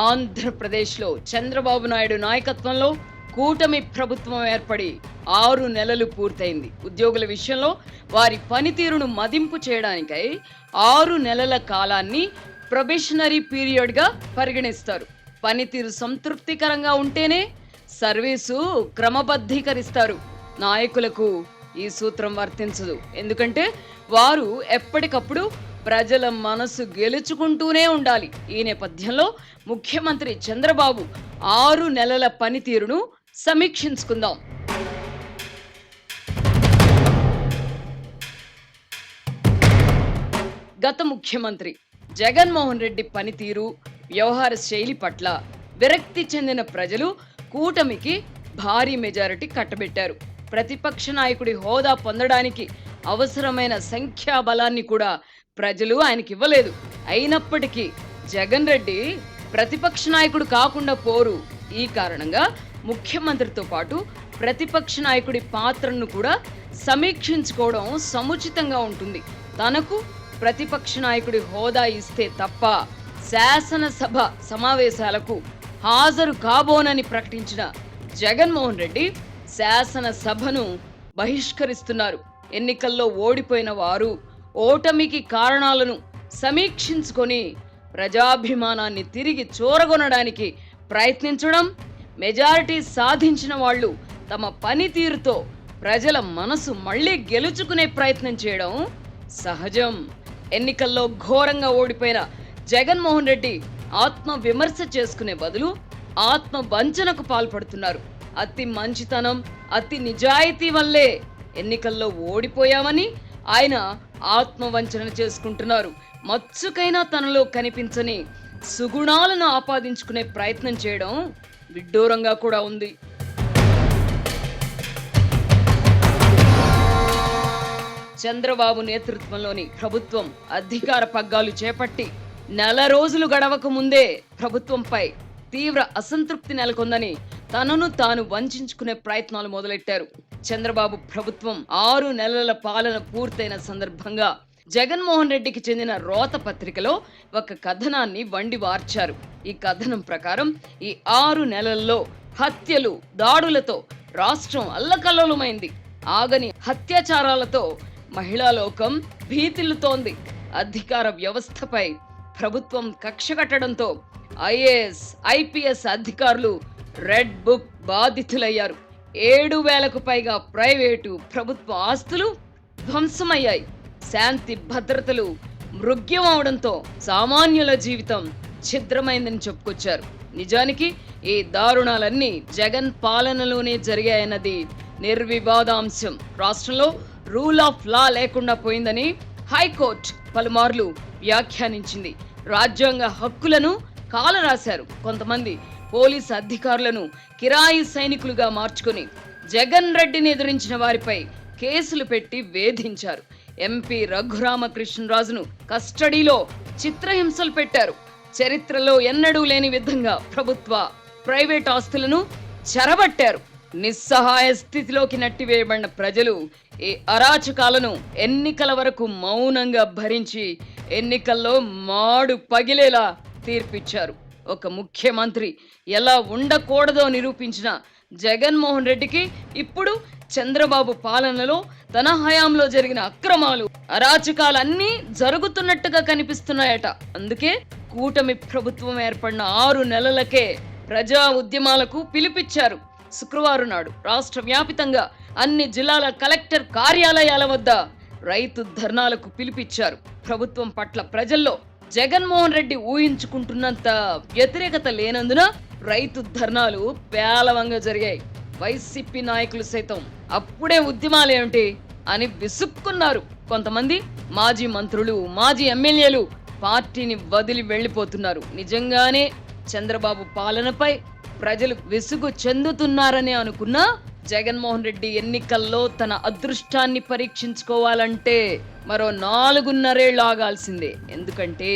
ఆంధ్రప్రదేశ్లో చంద్రబాబు నాయుడు నాయకత్వంలో కూటమి ప్రభుత్వం ఏర్పడి 6 నెలలు పూర్తయింది. ఉద్యోగుల విషయంలో వారి పనితీరును మదింపు చేయడానికై 6 నెలల కాలాన్ని ప్రొబేషనరీ పీరియడ్గా పరిగణిస్తారు. పనితీరు సంతృప్తికరంగా ఉంటేనే సర్వీసు క్రమబద్ధీకరిస్తారు. నాయకులకు ఈ సూత్రం వర్తించదు. ఎందుకంటే వారు ఎప్పటికప్పుడు ప్రజల మనసు గెలుచుకుంటూనే ఉండాలి. ఈ నేపథ్యంలో ముఖ్యమంత్రి చంద్రబాబు 6 నెలల పనితీరును సమీక్షించుకుందాం. గత ముఖ్యమంత్రి జగన్మోహన్ రెడ్డి పనితీరు, వ్యవహార శైలి పట్ల విరక్తి చెందిన ప్రజలు కూటమికి భారీ మెజారిటీ కట్టబెట్టారు. ప్రతిపక్ష నాయకుడి హోదా పొందడానికి అవసరమైన సంఖ్యాబలాన్ని కూడా ప్రజలు ఆయనకి ఇవ్వలేదు. అయినప్పటికీ జగన్ రెడ్డి ప్రతిపక్ష నాయకుడు కాకుండా పోరు. ఈ కారణంగా ముఖ్యమంత్రితో పాటు ప్రతిపక్ష నాయకుడి పాత్రను కూడా సమీక్షించుకోవడం సముచితంగా ఉంటుంది. తనకు ప్రతిపక్ష నాయకుడి హోదా ఇస్తే తప్ప శాసనసభ సమావేశాలకు హాజరు కాబోనని ప్రకటించిన జగన్మోహన్ రెడ్డి శాసనసభను బహిష్కరిస్తున్నారు. ఎన్నికల్లో ఓడిపోయిన వారు ఓటమికి కారణాలను సమీక్షించుకొని ప్రజాభిమానాన్ని తిరిగి చూరగొనడానికి ప్రయత్నించడం, మెజారిటీ సాధించిన వాళ్ళు తమ పనితీరుతో ప్రజల మనసు మళ్లీ గెలుచుకునే ప్రయత్నం చేయడం సహజం. ఎన్నికల్లో ఘోరంగా ఓడిపోయిన జగన్మోహన్ రెడ్డి ఆత్మ విమర్శ చేసుకునే బదులు ఆత్మ వంచనకు పాల్పడుతున్నారు. అతి మంచితనం, అతి నిజాయితీ వల్లే ఎన్నికల్లో ఓడిపోయామని ఆయన ఆత్మవంచన చేసుకుంటున్నారు. మచ్చుకైనా తనలో కనిపించని సుగుణాలను ఆపాదించుకునే ప్రయత్నం చేయడం విడ్డూరంగా కూడా ఉంది. చంద్రబాబు నేతృత్వంలోని ప్రభుత్వం అధికార పగ్గాలు చేపట్టి నెల రోజులు గడవక ముందే ప్రభుత్వంపై తీవ్ర అసంతృప్తి నెలకొందని తనను తాను వంచుకునే ప్రయత్నాలు మొదలెట్టారు. చంద్రబాబు ప్రభుత్వం 6 నెలల పాలన పూర్తయిన సందర్భంగా జగన్మోహన్ రెడ్డికి చెందిన రోత పత్రికలో ఒక కథనాన్ని వండి వార్చారు. ఈ కథనం ప్రకారం ఈ 6 నెలల్లో హత్యలు, దాడులతో రాష్ట్రం అల్లకల్లోలమైంది. ఆగని అత్యాచారాలతో మహిళా లోకం భీతిల్లుతోంది. అధికార వ్యవస్థపై ప్రభుత్వం కక్ష కట్టడంతో ఐఏఎస్, ఐపీఎస్ అధికారులు రెడ్ బుక్ బాధితులయ్యారు. 7,000కు పైగా ప్రైవేటు, ప్రభుత్వ ఆస్తులు ధ్వంసమయ్యాయి. శాంతి భద్రతలు మృగ్యమవడంతో సామాన్యుల జీవితం ఛిద్రమైందని చెప్పుకొచ్చారు. నిజానికి ఈ దారుణాలన్నీ జగన్ పాలనలోనే జరిగాయన్నది నిర్వివాదాంశం. రాష్ట్రంలో రూల్ ఆఫ్ లా లేకుండా పోయిందని హైకోర్టు పలుమార్లు వ్యాఖ్యానించింది. రాజ్యాంగ హక్కులను కాలరాశారు. కొంతమంది పోలీసు అధికారులను కిరాయి సైనికులుగా మార్చుకుని జగన్ రెడ్డిని ఎదిరించిన వారిపై కేసులు పెట్టి వేధించారు. ఎంపీ రఘురామకృష్ణరాజును కస్టడీలో చిత్రహింసలు పెట్టారు. చరిత్రలో ఎన్నడూ లేని విధంగా ప్రభుత్వ, ప్రైవేట్ ఆస్తులను చెరబట్టారు. నిస్సహాయ స్థితిలోకి నెట్టివేయబడిన ప్రజలు ఈ అరాచకాలను ఎన్నికల వరకు మౌనంగా భరించి ఎన్నికల్లో మాడు పగిలేలా తీర్పిచ్చారు. ఒక ముఖ్యమంత్రి ఎలా ఉండకూడదో నిరూపించిన జగన్మోహన్ రెడ్డికి ఇప్పుడు చంద్రబాబు పాలనలో తన హయాంలో జరిగిన అక్రమాలు, అరాచకాలన్నీ జరుగుతున్నట్టుగా కనిపిస్తున్నాయట. అందుకే కూటమి ప్రభుత్వం ఏర్పడిన 6 నెలలకే ప్రజా ఉద్యమాలకు పిలిపిచ్చారు. శుక్రవారం నాడు రాష్ట్ర వ్యాపితంగా అన్ని జిల్లాల కలెక్టర్ కార్యాలయాల వద్ద రైతు ధర్నాలకు పిలిపిచ్చారు. ప్రభుత్వం పట్ల ప్రజల్లో జగన్మోహన్ రెడ్డి ఊహించుకుంటున్నంత వ్యతిరేకత లేనందున రైతు ధర్నాలు పేలవంగా జరిగాయి. వైసీపీ నాయకులు సైతం అప్పుడే ఉద్యమాలేమిటి అని విసుక్కున్నారు. కొంతమంది మాజీ మంత్రులు, మాజీ ఎమ్మెల్యేలు పార్టీని వదిలి వెళ్లిపోతున్నారు. నిజంగానే చంద్రబాబు పాలనపై ప్రజలు విసుగు చెందుతున్నారని అనుకున్నా జగన్మోహన్ రెడ్డి ఎన్నికల్లో తన అదృష్టాన్ని పరీక్షించుకోవాలంటే మరో 4.5 ఏళ్లు ఆగాల్సిందే. ఎందుకంటే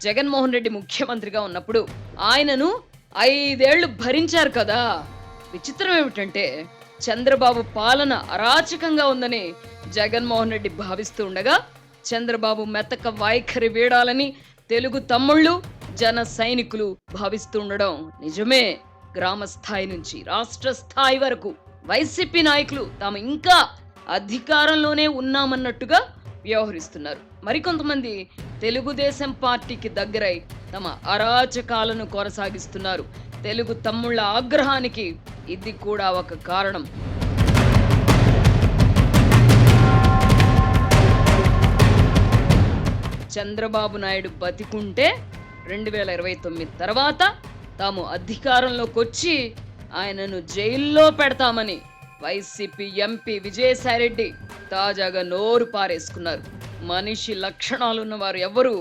జగన్మోహన్ రెడ్డి ముఖ్యమంత్రిగా ఉన్నప్పుడు ఆయనను 5 ఏళ్లు భరించారు కదా. విచిత్రం ఏమిటంటే చంద్రబాబు పాలన అరాచకంగా ఉందని జగన్మోహన్ రెడ్డి భావిస్తూ ఉండగా చంద్రబాబు మెతక వైఖరి వీడాలని తెలుగు తమ్ముళ్ళు జన సైనికులు భావిస్తుండడం నిజమే. గ్రామ స్థాయి నుంచి రాష్ట్ర స్థాయి వరకు వైసీపీ నాయకులు తాము ఇంకా అధికారంలోనే ఉన్నామన్నట్టుగా వ్యవహరిస్తున్నారు. మరికొంతమంది తెలుగుదేశం పార్టీకి దగ్గరై తమ అరాచకాలను కొనసాగిస్తున్నారు. తెలుగు తమ్ముళ్ల ఆగ్రహానికి ఇది కూడా ఒక కారణం. చంద్రబాబు నాయుడు బతికుంటే 2029 తర్వాత తాము అధికారంలోకి వచ్చి ఆయనను జైల్లో పెడతామని వైసీపీ ఎంపీ విజయసాయిరెడ్డి తాజాగా నోరు పారేసుకున్నారు. మనిషి లక్షణాలున్న వారు ఎవరు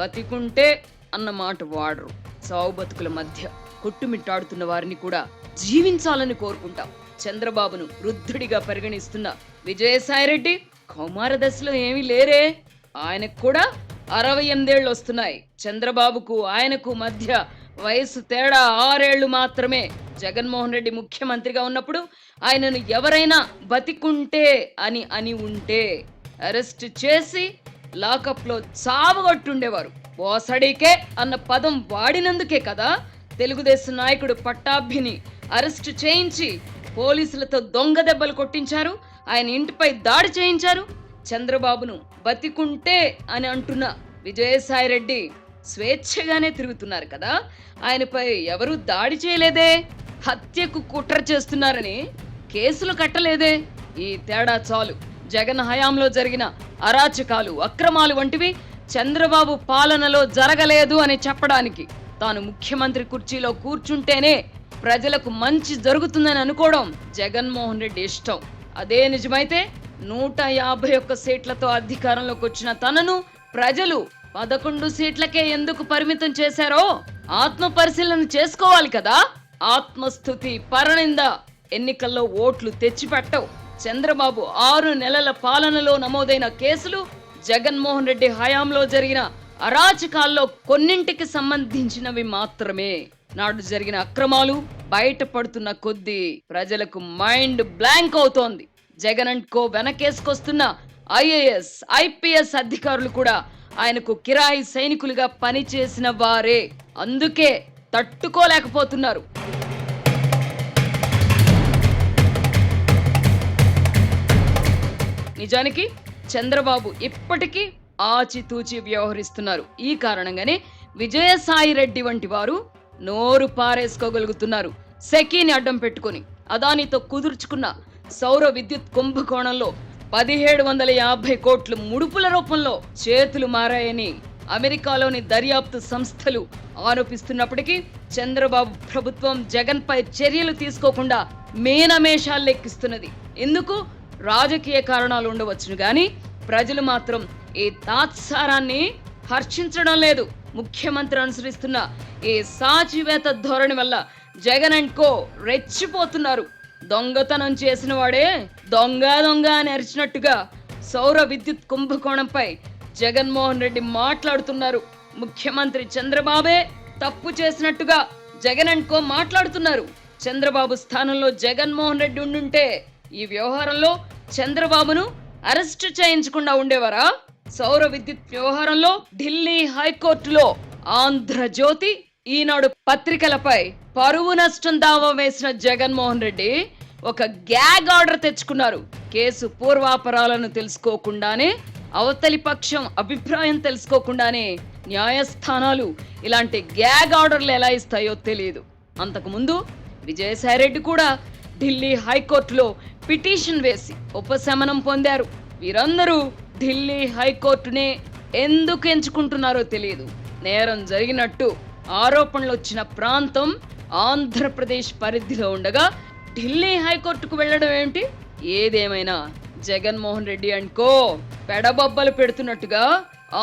బతికుంటే అన్న మాట వాడరు. సావు బతుకుల మధ్య కొట్టుమిట్టాడుతున్న వారిని కూడా జీవించాలని కోరుకుంటాం. చంద్రబాబును వృద్ధుడిగా పరిగణిస్తున్న విజయసాయిరెడ్డి కౌమార దశలో ఏమీ లేరే. ఆయనకు కూడా 68 ఏళ్ళు వస్తున్నాయి. చంద్రబాబుకు ఆయనకు మధ్య వయసు తేడా 6 ఏళ్లు మాత్రమే. జగన్మోహన్ రెడ్డి ముఖ్యమంత్రిగా ఉన్నప్పుడు ఆయనను ఎవరైనా బతికుంటే అని ఉంటే అరెస్ట్ చేసి లాకప్ లో చావగొట్టుండేవారు. బోసడికే అన్న పదం వాడినందుకే కదా తెలుగుదేశం నాయకుడు పట్టాభిని అరెస్ట్ చేయించి పోలీసులతో దొంగ దెబ్బలు కొట్టించారు. ఆయన ఇంటిపై దాడి చేయించారు. చంద్రబాబును బతికుంటే అని అంటున్న విజయసాయిరెడ్డి స్వేచ్ఛగానే తిరుగుతున్నారు కదా. ఆయనపై ఎవరూ దాడి చేయలేదే, హత్యకు కుట్ర చేస్తున్నారని కేసులు కట్టలేదే. ఈ తేడా చాలు. జగన్ హయాంలో జరిగిన అరాచకాలు, అక్రమాలు వంటివి చంద్రబాబు పాలనలో జరగలేదు అని చెప్పడానికి. తాను ముఖ్యమంత్రి కుర్చీలో కూర్చుంటేనే ప్రజలకు మంచి జరుగుతుందని అనుకోవడం జగన్మోహన్ రెడ్డి ఇష్టం. అదే నిజమైతే 151 సీట్లతో అధికారంలోకి వచ్చిన తనను ప్రజలు 11 సీట్లకే ఎందుకు పరిమితం చేశారో ఆత్మ పరిశీలన చేసుకోవాలి కదా. ఆత్మస్థుతి, పరనింద ఎన్నికల్లో ఓట్లు తెచ్చిపెట్టవు. చంద్రబాబు 6 నెలల పాలనలో నమోదైన కేసులు జగన్మోహన్ రెడ్డి హయాంలో జరిగిన అరాచకాల్లో కొన్నింటికి సంబంధించినవి మాత్రమే. నాడు జరిగిన అక్రమాలు బయటపడుతున్న కొద్దీ ప్రజలకు మైండ్ బ్లాంక్ అవుతోంది. జగన్ అండ్ కో వెనకేసుకొస్తున్న ఐఏఎస్, ఐపీఎస్ అధికారులు కూడా ఆయనకు కిరాయి సైనికులుగా పనిచేసిన వారే. అందుకే తట్టుకోలేకపోతున్నారు. నిజానికి చంద్రబాబు ఇప్పటికీ ఆచితూచి వ్యవహరిస్తున్నారు. ఈ కారణంగానే విజయసాయిరెడ్డి వంటి వారు నోరు పారేసుకోగలుగుతున్నారు. సెకీని అడ్డం పెట్టుకుని అదానితో కుదుర్చుకున్న సౌర విద్యుత్ కుంభకోణంలో 1750 కోట్లు ముడుపుల రూపంలో చేతులు మారాయని అమెరికాలోని దర్యాప్తు సంస్థలు ఆరోపిస్తున్నప్పటికీ చంద్రబాబు ప్రభుత్వం జగన్ పై చర్యలు తీసుకోకుండా మేనమేషాలు లెక్కిస్తున్నది. ఎందుకు? రాజకీయ కారణాలు ఉండవచ్చును గాని ప్రజలు మాత్రం ఈ తాత్సారాన్ని హర్షించడం లేదు. ముఖ్యమంత్రి అనుసరిస్తున్న ఈ సాచివేత ధోరణి వల్ల జగన్ అండ్ కో రెచ్చిపోతున్నారు. దొంగతనం చేసిన వాడే దొంగ దొంగ అని అరిచినట్టుగా సౌర విద్యుత్ కుంభకోణంపై జగన్మోహన్ రెడ్డి మాట్లాడుతున్నారు. ముఖ్యమంత్రి చంద్రబాబే తప్పు చేసినట్టుగా జగన్ అండ్ కో మాట్లాడుతున్నారు. చంద్రబాబు స్థానంలో జగన్మోహన్ రెడ్డి ఉండుంటే ఈ వ్యవహారంలో చంద్రబాబును అరెస్ట్ చేయించకుండా ఉండేవారా? సౌర విద్యుత్ వ్యవహారంలో ఢిల్లీ హైకోర్టులో ఆంధ్రజ్యోతి, ఈనాడు పత్రికలపై పరువు నష్టం దావా వేసిన జగన్మోహన్ రెడ్డి ఒక గ్యాగ్ ఆర్డర్ తెచ్చుకున్నారు. కేసు పూర్వాపరాలను తెలుసుకోకుండానే, అవతలి పక్షం అభిప్రాయం తెలుసుకోకుండానే న్యాయస్థానాలు ఇలాంటి గ్యాగ్ ఆర్డర్లు ఎలా ఇస్తాయో తెలియదు. అంతకుముందు విజయసాయిరెడ్డి కూడా ఢిల్లీ హైకోర్టులో పిటిషన్ వేసి ఉపశమనం పొందారు. వీరందరూ ఢిల్లీ హైకోర్టునే ఎందుకు ఎంచుకుంటున్నారో తెలియదు. నేరం జరిగినట్టు ఆరోపణలు వచ్చిన ప్రాంతం ఆంధ్రప్రదేశ్ పరిధిలో ఉండగా ఢిల్లీ హైకోర్టుకు వెళ్లడం ఏంటి? ఏదేమైనా జగన్మోహన్ రెడ్డి అండ్ కో పెడబొబ్బలు పెడుతున్నట్టుగా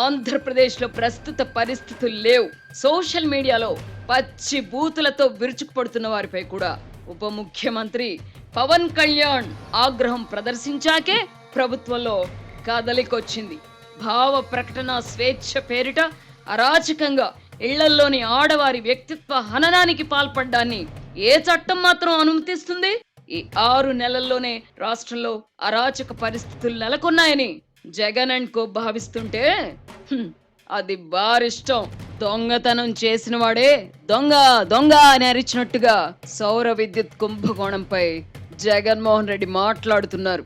ఆంధ్రప్రదేశ్ లో ప్రస్తుత పరిస్థితులు లేవు. సోషల్ మీడియాలో పచ్చి బూతులతో విరుచుకుపడుతున్న వారిపై కూడా ఉప ముఖ్యమంత్రి పవన్ కళ్యాణ్ ఆగ్రహం ప్రదర్శించాకే ప్రభుత్వంలో కదలికొచ్చింది. భావ ప్రకటన స్వేచ్ఛ పేరిట అరాచకంగా ఇళ్లల్లోని ఆడవారి వ్యక్తిత్వ హననానికి పాల్పడ్డాన్ని ఏ చట్టం మాత్రం అనుమతిస్తుంది? ఈ 6 నెలల్లోనే రాష్ట్రంలో అరాచక పరిస్థితులు నెలకొన్నాయని జగన్ అండ్ కో భావిస్తుంటే అది వారిష్టం. దొంగతనం చేసిన వాడే దొంగ దొంగ అని అరిచినట్టుగా సౌర విద్యుత్ కుంభకోణంపై జగన్మోహన్ రెడ్డి మాట్లాడుతున్నారు.